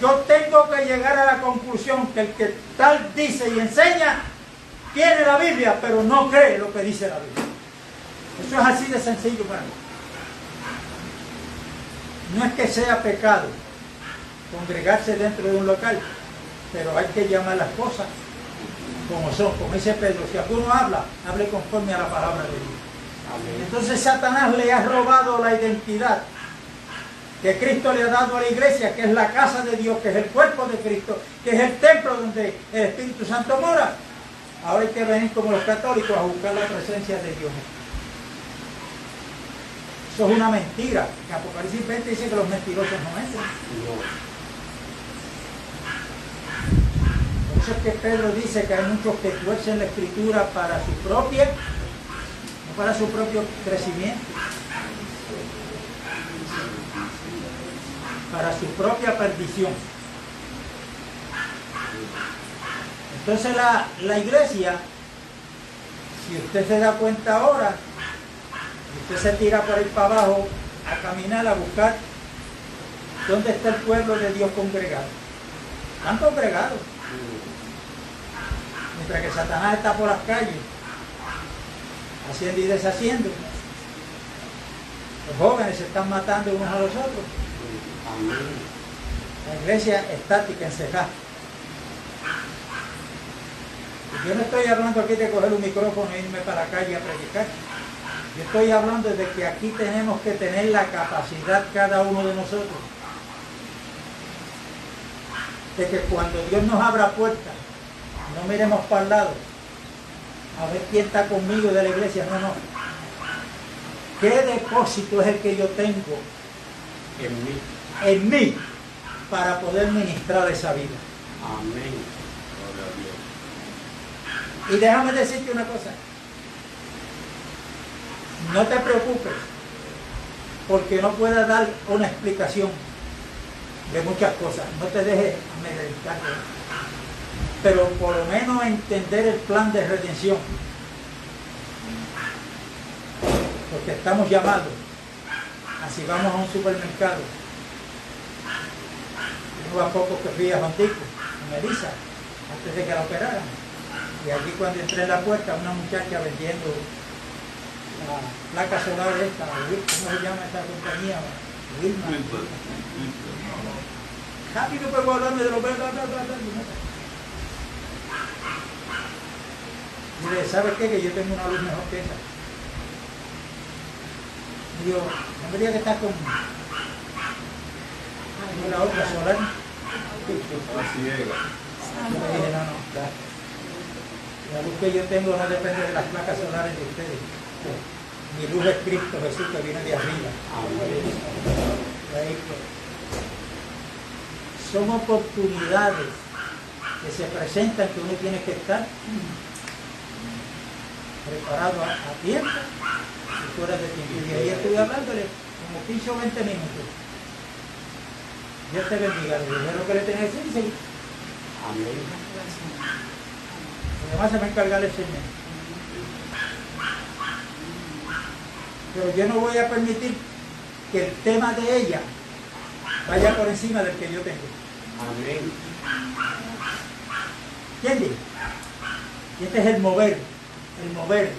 Yo tengo que llegar a la conclusión que el que tal dice y enseña tiene la Biblia, pero no cree lo que dice la Biblia. Eso es así de sencillo para mí. No es que sea pecado congregarse dentro de un local, pero hay que llamar las cosas como son. Como dice Pedro, si alguno habla, hable conforme a la palabra de Dios. Amén. Entonces Satanás le ha robado la identidad que Cristo le ha dado a la iglesia, que es la casa de Dios, que es el cuerpo de Cristo, que es el templo donde el Espíritu Santo mora. Ahora hay que venir como los católicos a buscar la presencia de Dios. Eso es una mentira. En Apocalipsis 20 dice que los mentirosos no entran. No. Por eso es que Pedro dice que hay muchos que tuercen la Escritura para su propia, no para su propio crecimiento, para su propia perdición. Entonces la iglesia, si usted se da cuenta ahora, usted se tira por ahí para abajo a caminar, a buscar dónde está el pueblo de Dios congregado. Están congregados. Mientras que Satanás está por las calles, haciendo y deshaciendo. Los jóvenes se están matando unos a los otros. Amén. La iglesia estática, encejada. Yo no estoy hablando aquí de coger un micrófono e irme para la calle a predicar. Yo estoy hablando de que aquí tenemos que tener la capacidad cada uno de nosotros. De que cuando Dios nos abra puertas, no miremos para el lado a ver quién está conmigo de la iglesia. No, no. ¿Qué depósito es el que yo tengo en mí para poder ministrar esa vida? Amén. Y déjame decirte una cosa. No te preocupes porque no pueda dar una explicación de muchas cosas. No te dejes amedrentar. Pero por lo menos entender el plan de redención. Porque estamos llamados, así vamos a un supermercado, fue a poco que fui a Hondico, con Elisa, antes de que la operaran. Y allí cuando entré en la puerta, una muchacha vendiendo la placa solar esta, ¿cómo se llama esta compañía? Wilma. Rápido puedo hablarme de los y le ¿sabes qué? Que yo tengo una luz mejor que esa. Y yo, no me digas que estás con la otra solar. Así es. Yo le dije, no, la luz que yo tengo no depende de las placas solares de ustedes. Mi luz es Cristo Jesús que viene de arriba. Ahí, son oportunidades que se presentan que uno tiene que estar preparado a tiempo y fuera de tiempo. Y ahí estuve hablándole como 15 o 20 minutos. Dios te bendiga. Le dije lo que le tenía que decir y seguí. Amén. Además se va a encargar el Señor. Pero yo no voy a permitir que el tema de ella vaya por encima del que yo tengo. Amén. ¿Entiendes? Y este es el mover. El mover.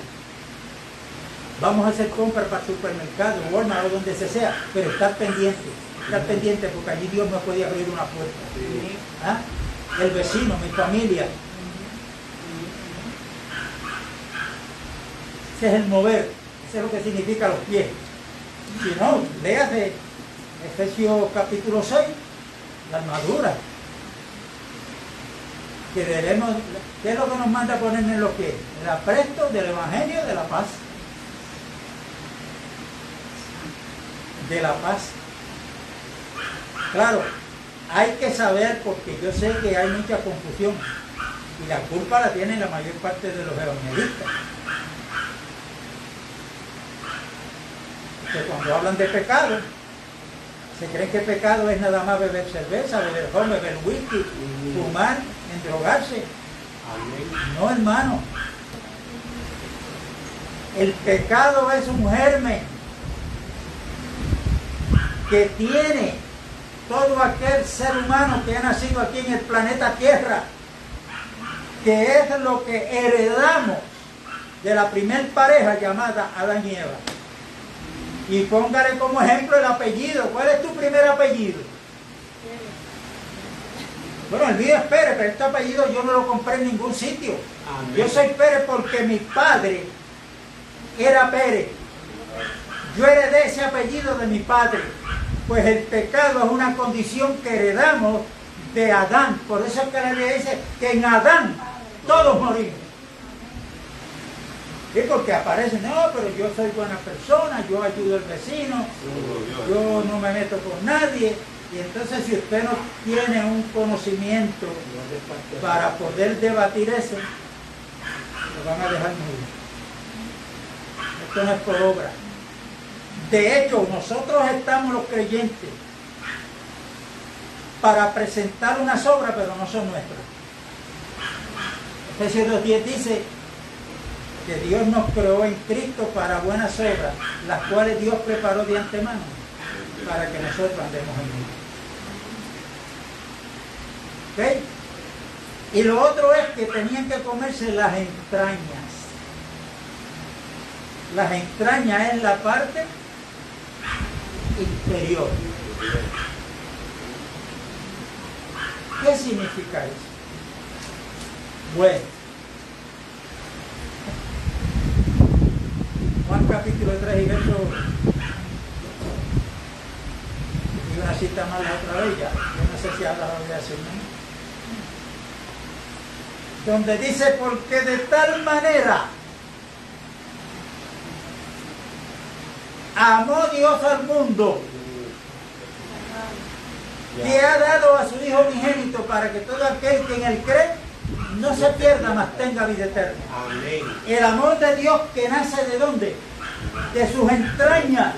Vamos a hacer compras para el supermercado, Walmart o donde sea, pero estar pendiente porque allí Dios me puede abrir una puerta. ¿Ah? El vecino, mi familia. Ese es el mover, ese es lo que significa los pies. Si no, léase Efesios capítulo 6, la armadura. Que debemos, ¿qué es lo que nos manda a poner en los pies? El apresto del Evangelio de la paz. De la paz. Claro, hay que saber, porque yo sé que hay mucha confusión y la culpa la tienen la mayor parte de los evangelistas. Que cuando hablan de pecado, se creen que pecado es nada más beber cerveza, beber ron, beber whisky, fumar, endrogarse. Amén. No, hermano. El pecado es un germen que tiene todo aquel ser humano que ha nacido aquí en el planeta Tierra, que es lo que heredamos de la primer pareja llamada Adán y Eva. Y póngale como ejemplo el apellido. ¿Cuál es tu primer apellido? Bueno, el mío es Pérez, pero este apellido yo no lo compré en ningún sitio. Amén. Yo soy Pérez porque mi padre era Pérez. Yo heredé ese apellido de mi padre. Pues el pecado es una condición que heredamos de Adán. Por eso es que la Biblia dice que en Adán todos morimos. ¿Sí? Porque aparece, no, pero yo soy buena persona, yo ayudo al vecino, yo no me meto con nadie. Y entonces si usted no tiene un conocimiento para poder debatir eso, lo van a dejar morir. Esto no es por obra. De hecho, nosotros estamos los creyentes para presentar unas obras, pero no son nuestras. Efesios 2:10 dice que Dios nos creó en Cristo para buenas obras, las cuales Dios preparó de antemano para que nosotros andemos en ellas. ¿Ok? Y lo otro es que tenían que comerse las entrañas. Las entrañas es la parte interior. ¿Qué significa eso? Bueno, Juan capítulo 3 y verso, y una cita más la otra vez ya, yo no sé si ahora lo voy a hacer, ¿no? Donde dice, porque de tal manera amó Dios al mundo, que ha dado a su Hijo unigénito para que todo aquel que en él cree no se pierda, mas tenga vida eterna. Amén. El amor de Dios que nace ¿de dónde? De sus entrañas.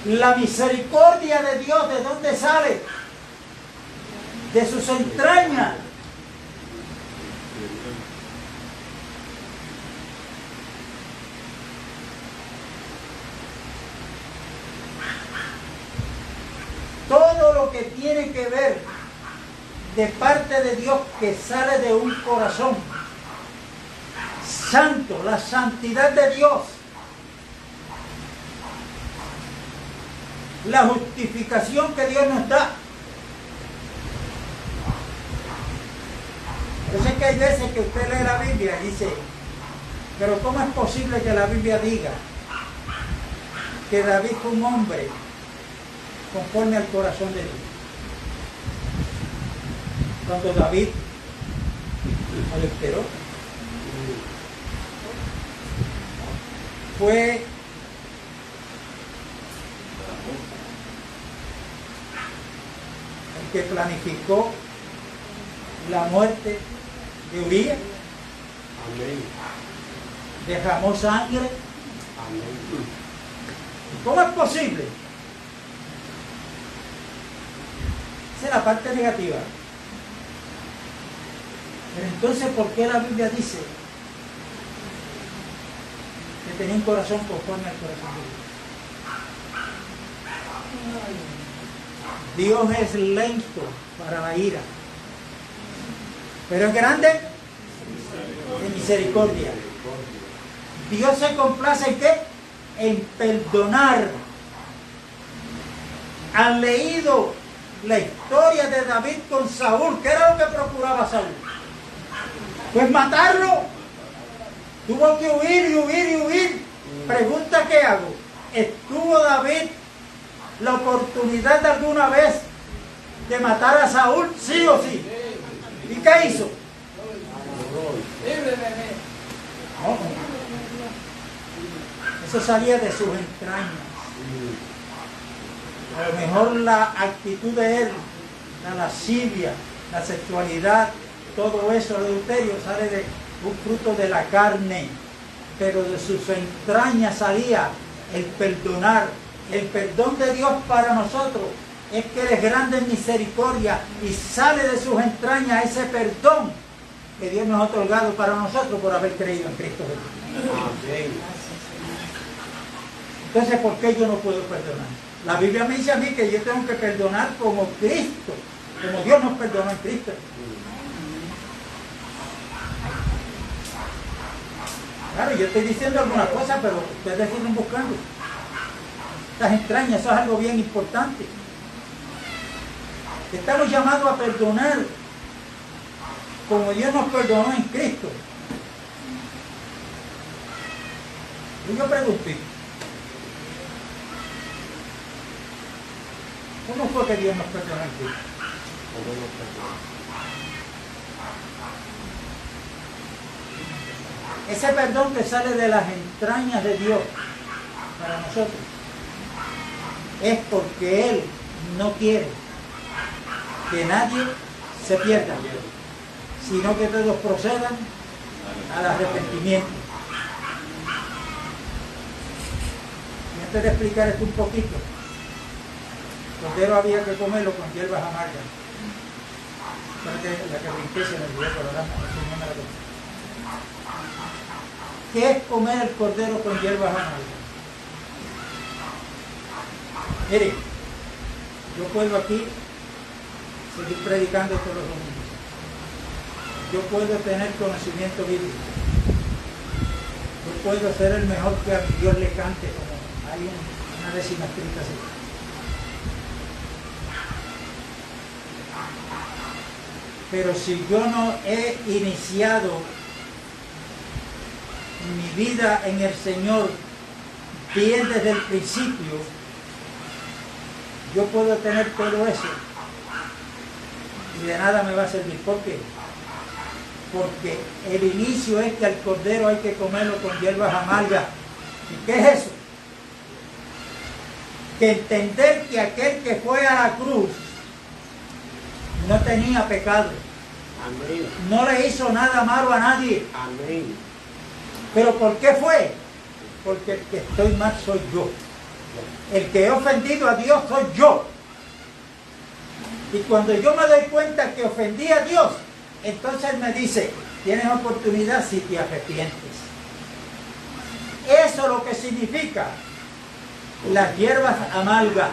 La misericordia de Dios, ¿de dónde sale? De sus entrañas. lo que tiene que ver de parte de Dios que sale de un corazón santo, la santidad de Dios, la justificación que Dios nos da. Yo sé que hay veces que usted lee la Biblia y dice, pero ¿cómo es posible que la Biblia diga que David fue un hombre conforme al corazón de Dios? Cuando David adulteró, fue el que planificó la muerte de Urías, Amén. derramó sangre. Amén. ¿Cómo es posible? Esa es la parte negativa. Pero entonces, ¿por qué la Biblia dice que tenía un corazón conforme al corazón de Dios? Dios es lento para la ira, pero es grande en misericordia. Dios se complace en ¿qué? En perdonar. ¿Han leído la historia de David con Saúl? ¿Qué era lo que procuraba Saúl? Pues matarlo. Tuvo que huir y huir y huir. Pregunta, ¿qué hago? ¿Estuvo David la oportunidad de alguna vez de matar a Saúl? ¿Sí o sí? ¿Y qué hizo? No. Eso salía de sus entrañas. A lo mejor la actitud de él, la lascivia, la sexualidad, todo eso, el adulterio, sale de un fruto de la carne, pero de sus entrañas salía el perdonar. El perdón de Dios para nosotros es que Él es grande en misericordia y sale de sus entrañas ese perdón que Dios nos ha otorgado para nosotros por haber creído en Cristo Jesús. Amén. Entonces, ¿por qué yo no puedo perdonar? La Biblia me dice a mí que yo tengo que perdonar como Cristo, como Dios nos perdonó en Cristo. Claro, yo estoy diciendo algunas cosas, pero ustedes siguen buscando. Estas entrañas, eso es algo bien importante. Estamos llamados a perdonar como Dios nos perdonó en Cristo. Y yo pregunté, ¿cómo fue que Dios nos perdonó en Cristo? Ese perdón que sale de las entrañas de Dios para nosotros es porque Él no quiere que nadie se pierda, sino que todos procedan al arrepentimiento. Y antes de explicar esto un poquito, cordero había que comerlo con hierbas amargas. La que brinqué se me olvidó, pero ahora no me la conté. ¿Qué es comer el cordero con hierbas amargas? Mire, yo puedo aquí seguir predicando todos los domingos. Yo puedo tener conocimiento bíblico. Yo puedo ser el mejor que a Dios le cante, como hay una décima escrita así. Pero si yo no he iniciado mi vida en el Señor bien desde el principio, yo puedo tener todo eso y de nada me va a servir. ¿Por qué? Porque el inicio es que al cordero hay que comerlo con hierbas amargas. ¿Y qué es eso? Que entender que aquel que fue a la cruz no tenía pecado. Amén. No le hizo nada malo a nadie. Amén. ¿Pero por qué fue? Porque el que estoy mal soy yo. El que he ofendido a Dios soy yo. Y cuando yo me doy cuenta que ofendí a Dios, entonces Él me dice, tienes oportunidad si te arrepientes. Eso es lo que significa las hierbas amargas.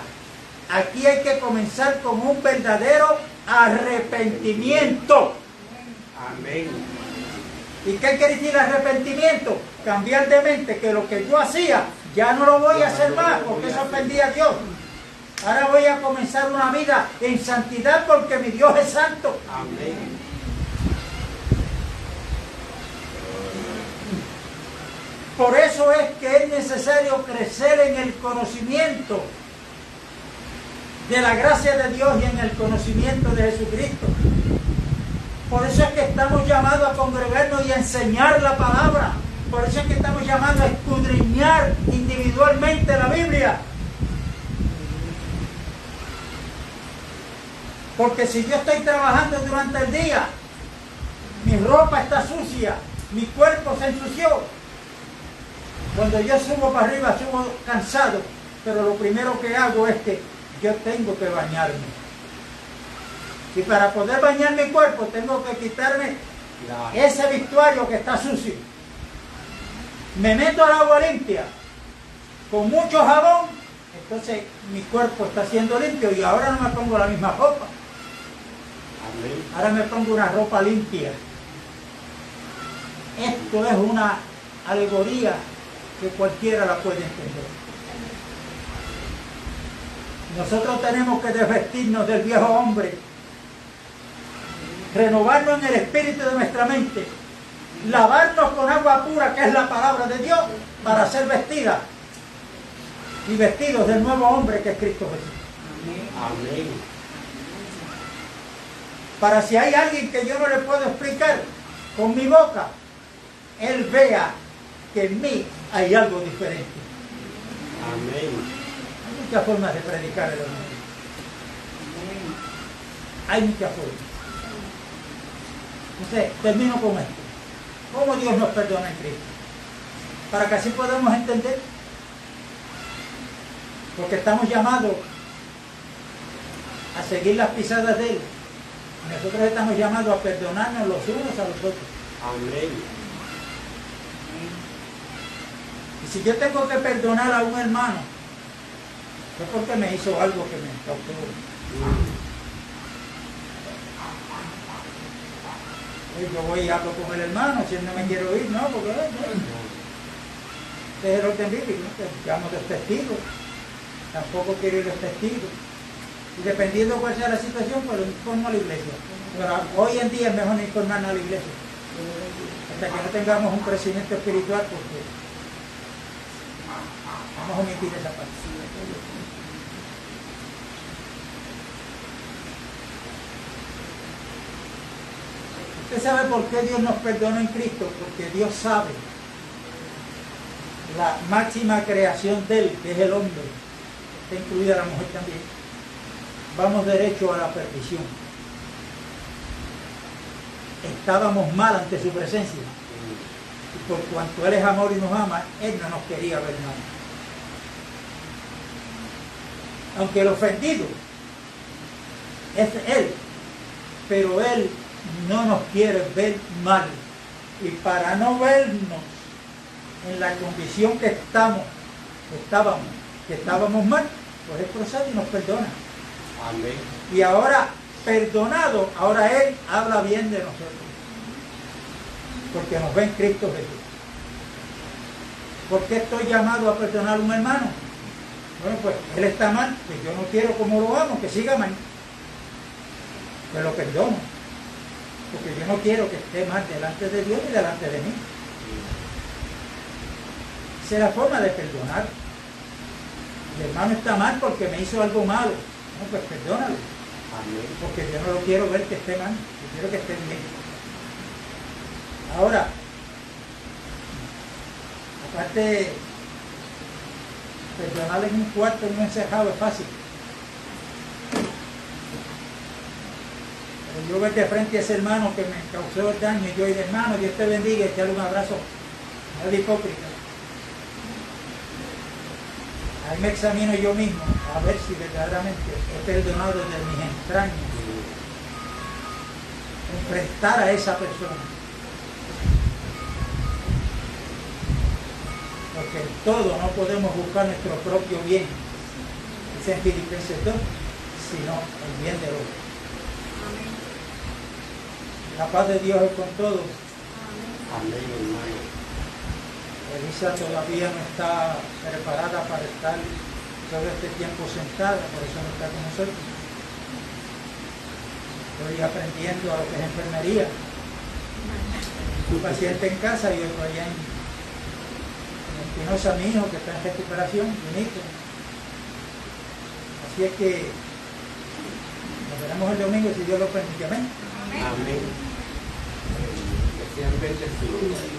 aquí hay que comenzar con un verdadero arrepentimiento. Amén. ¿Y qué quiere decir arrepentimiento? Cambiar de mente, que lo que yo hacía ya no lo voy a hacer más, porque eso ofendía a Dios. Ahora voy a comenzar una vida en santidad porque mi Dios es santo. Amén. Por eso es que es necesario crecer en el conocimiento de la gracia de Dios y en el conocimiento de Jesucristo. Por eso es que estamos llamados a congregarnos y a enseñar la palabra. Por eso es que estamos llamados a escudriñar individualmente la Biblia. Porque si yo estoy trabajando durante el día, mi ropa está sucia, mi cuerpo se ensució. Cuando yo subo para arriba, subo cansado, pero lo primero que hago es que yo tengo que bañarme. Y para poder bañar mi cuerpo, tengo que quitarme ese vestuario que está sucio. Me meto al agua limpia, con mucho jabón, entonces mi cuerpo está siendo limpio y ahora no me pongo la misma ropa. Amén. Ahora me pongo una ropa limpia. Esto es una alegoría que cualquiera la puede entender. Nosotros tenemos que desvestirnos del viejo hombre, renovarnos en el espíritu de nuestra mente, lavarnos con agua pura, que es la palabra de Dios, para ser vestidas y vestidos del nuevo hombre que es Cristo Jesús. Amén. Para si hay alguien que yo no le puedo explicar con mi boca, él vea que en mí hay algo diferente. Amén. Hay muchas formas de predicar el Evangelio. Hay muchas formas. Entonces, termino con esto. ¿Cómo Dios nos perdona en Cristo? Para que así podamos entender. Porque estamos llamados a seguir las pisadas de Él. Nosotros estamos llamados a perdonarnos los unos a los otros. Amén. Y si yo tengo que perdonar a un hermano, es porque me hizo algo que me causó. Yo voy y hablo con el hermano, si él no me quiere oír, no, porque este es el orden bíblico, ¿no? Que llamo los testigos, tampoco quiero ir los testigos. Y dependiendo cuál sea la situación, pues lo informo a la iglesia. Pero hoy en día es mejor no informarnos a la iglesia, hasta que no tengamos un crecimiento espiritual, porque vamos a omitir esa parte. ¿Usted sabe por qué Dios nos perdona en Cristo? Porque Dios sabe la máxima creación de Él, que es el hombre, está incluida la mujer también. Vamos derecho a la perdición. Estábamos mal ante su presencia. Y por cuanto Él es amor y nos ama, Él no nos quería ver mal. Aunque el ofendido es Él, pero Él no nos quiere ver mal. Y para no vernos en la condición que estábamos mal, pues Él procede y nos perdona. Amén. Y ahora, perdonado, ahora Él habla bien de nosotros. Porque nos ve en Cristo Jesús. ¿Por qué estoy llamado a perdonar a un hermano? Bueno, pues Él está mal, que yo no quiero como lo amo, que siga mal. Pero lo perdono. Porque yo no quiero que esté mal delante de Dios y delante de mí. Esa es la forma de perdonar. El hermano está mal porque me hizo algo malo. No, pues perdónalo. Amén. Porque yo no lo quiero ver que esté mal, yo quiero que esté bien. Ahora, aparte, perdonar en un cuarto, en un encejado es fácil. Pero yo ver de frente a ese hermano que me causó el daño y yo digo, hermano, Dios te bendiga y te doy un abrazo. No es hipócrita. Ahí me examino yo mismo a ver si verdaderamente he perdonado desde mis entrañas. Enfrentar a esa persona. Porque en todo no podemos buscar nuestro propio bien. dice en Filipenses 2, sino el bien del otro. La paz de Dios es con todos. Amén, hermano. Elisa todavía no está preparada para estar todo este tiempo sentada, por eso no está con nosotros. Estoy aprendiendo a lo que es enfermería. Un paciente en casa y otro allá en Espinosa, mi hijo, que está en recuperación, bonito. Así es que nos veremos el domingo si Dios lo permite. Amén. Amén. Que sean bendecidos.